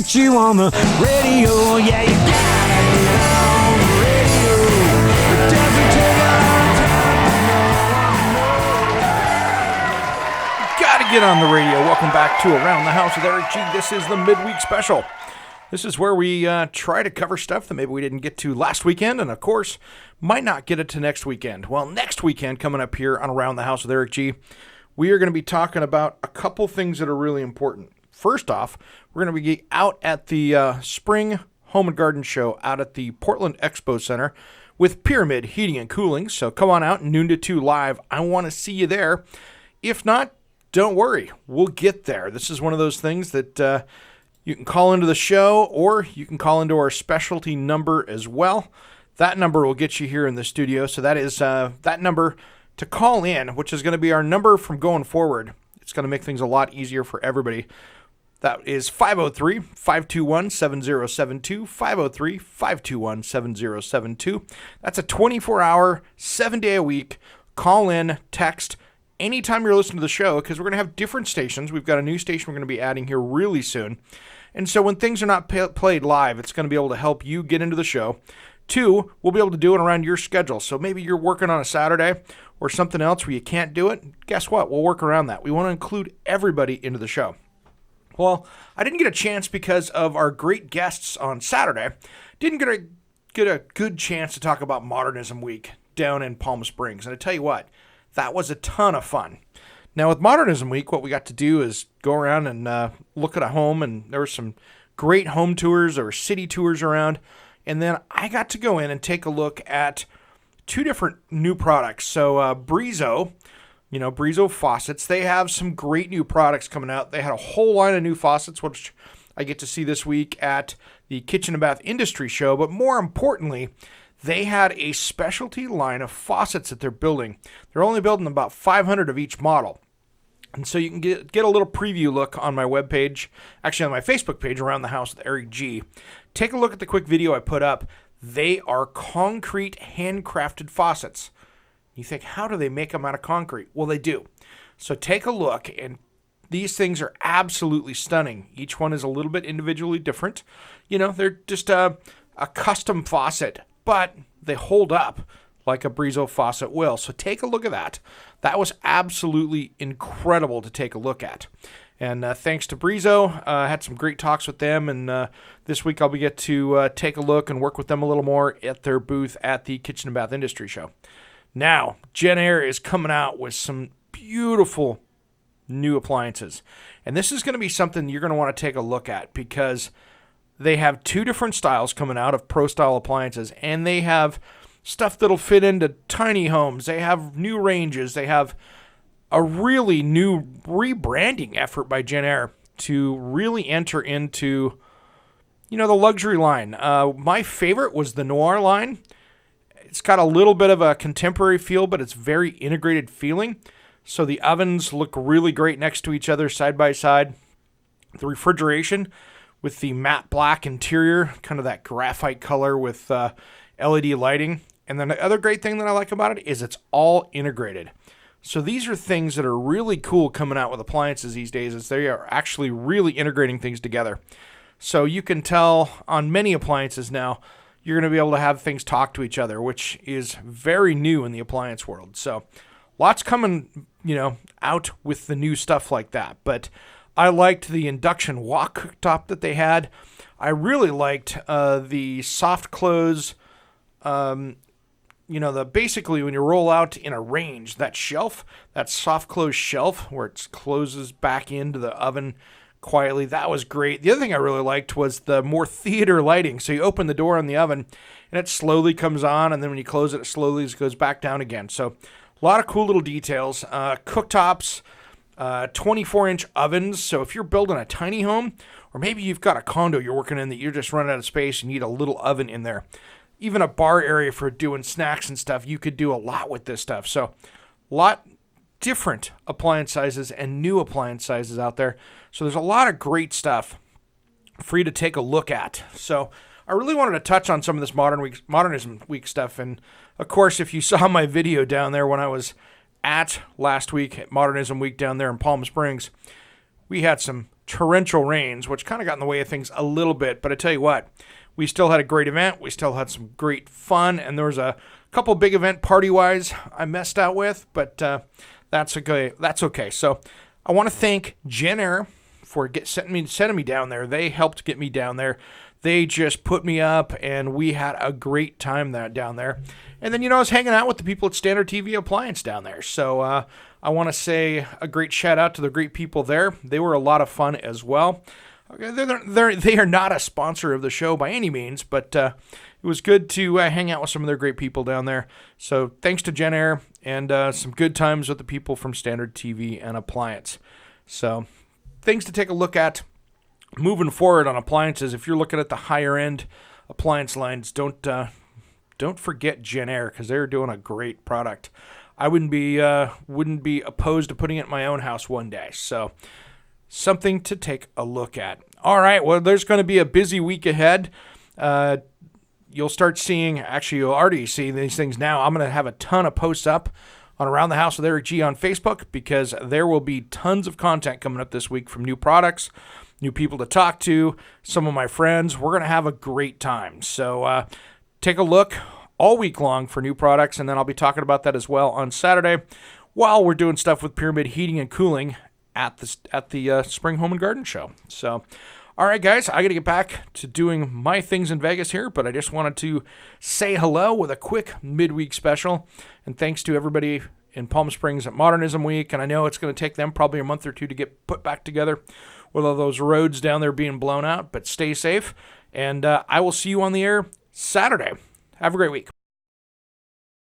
get you on the radio. Yeah, you gotta get on the radio. It doesn't take a long time. Gotta get on the radio. Welcome back to Around the House with Eric G. This is the midweek special. This is where we try to cover stuff that maybe we didn't get to last weekend, and of course, might not get it to next weekend. Well, next weekend, coming up here on Around the House with Eric G., we are going to be talking about a couple things that are really important. First off, we're going to be out at the Spring Home and Garden Show out at the Portland Expo Center with Pyramid Heating and Cooling. So come on out, noon to 2 live. I want to see you there. If not, don't worry. We'll get there. This is one of those things that you can call into the show, or you can call into our specialty number as well. That number will get you here in the studio. So that is that number to call in, which is going to be our number from going forward. It's going to make things a lot easier for everybody. That is 503-521-7072, 503-521-7072. That's a 24-hour, 7-day-a-week call-in, text, anytime you're listening to the show, because we're going to have different stations. We've got a new station we're going to be adding here really soon. And so when things are not played live, it's going to be able to help you get into the show. 2, we'll be able to do it around your schedule. So maybe you're working on a Saturday or something else where you can't do it. Guess what? We'll work around that. We want to include everybody into the show. Well, I didn't get a chance because of our great guests on Saturday. Didn't get a good chance to talk about Modernism Week down in Palm Springs. And I tell you what, that was a ton of fun. Now, with Modernism Week, what we got to do is go around and look at a home, and there were some great home tours or city tours around. And then I got to go in and take a look at 2 different new products. So Brizo, Brizo faucets, they have some great new products coming out. They had a whole line of new faucets, which I get to see this week at the Kitchen and Bath Industry Show. But more importantly, they had a specialty line of faucets that they're building. They're only building about 500 of each model. And so you can get a little preview look on my webpage, actually on my Facebook page, Around the House with Eric G. Take a look at the quick video I put up. They are concrete handcrafted faucets. You think, how do they make them out of concrete? Well, they do. So take a look, and these things are absolutely stunning. Each one is a little bit individually different. They're just a custom faucet, but they hold up like a Brizo faucet will. So take a look at that. That was absolutely incredible to take a look at. And thanks to Brizo, I had some great talks with them, and this week I'll get to take a look and work with them a little more at their booth at the Kitchen and Bath Industry Show. Now, Jenn-Air is coming out with some beautiful new appliances, and this is going to be something you're going to want to take a look at, because they have 2 different styles coming out of pro-style appliances, and they have stuff that'll fit into tiny homes. They have new ranges. They have a really new rebranding effort by Jenn-Air to really enter into, the luxury line. My favorite was the Noir line. It's got a little bit of a contemporary feel, but it's very integrated feeling. So the ovens look really great next to each other, side by side. The refrigeration with the matte black interior, kind of that graphite color with LED lighting. And then the other great thing that I like about it is it's all integrated. So these are things that are really cool coming out with appliances these days, as they are actually really integrating things together. So you can tell on many appliances now, you're going to be able to have things talk to each other, which is very new in the appliance world. So lots coming, out with the new stuff like that. But I liked the induction wok cooktop that they had. I really liked the soft close, basically when you roll out in a range, that shelf, that soft close shelf where it closes back into the oven quietly, that was great. The other thing I really liked was the more theater lighting. So you open the door on the oven and it slowly comes on, and then when you close it, it slowly goes back down again. So a lot of cool little details. Cooktops, 24-inch ovens. So if you're building a tiny home, or maybe you've got a condo you're working in that you're just running out of space and you need a little oven in there, even a bar area for doing snacks and stuff, you could do a lot with this stuff. So a lot different appliance sizes and new appliance sizes out there. So there's a lot of great stuff for you to take a look at. So I really wanted to touch on some of this Modernism Week stuff. And of course, if you saw my video down there when I was at last week at Modernism Week down there in Palm Springs, we had some torrential rains, which kind of got in the way of things a little bit. But I tell you what, we still had a great event. We still had some great fun, and there was a couple big event party-wise I messed out with, but that's okay. That's okay. So I want to thank Jen Air for sending me down there. They helped get me down there. They just put me up, and we had a great time down there. And then, I was hanging out with the people at Standard TV Appliance down there. So I want to say a great shout out to the great people there. They were a lot of fun as well. They are not a sponsor of the show by any means, but it was good to hang out with some of their great people down there. So thanks to Jen Air, and some good times with the people from Standard TV and Appliance. So things to take a look at moving forward on appliances. If you're looking at the higher end appliance lines, don't forget Jen Air, because they're doing a great product. I wouldn't be opposed to putting it in my own house one day. So something to take a look at. All right, well, there's going to be a busy week ahead. You'll start seeing, actually, you'll already see these things now. I'm going to have a ton of posts up on Around the House with Eric G on Facebook, because there will be tons of content coming up this week from new products, new people to talk to, some of my friends. We're going to have a great time. So take a look all week long for new products, and then I'll be talking about that as well on Saturday while we're doing stuff with Pyramid Heating and Cooling at the Spring Home and Garden Show. So, all right, guys, I got to get back to doing my things in Vegas here, but I just wanted to say hello with a quick midweek special, and thanks to everybody in Palm Springs at Modernism Week, and I know it's going to take them probably a month or two to get put back together with all those roads down there being blown out, but stay safe, and I will see you on the air Saturday. Have a great week.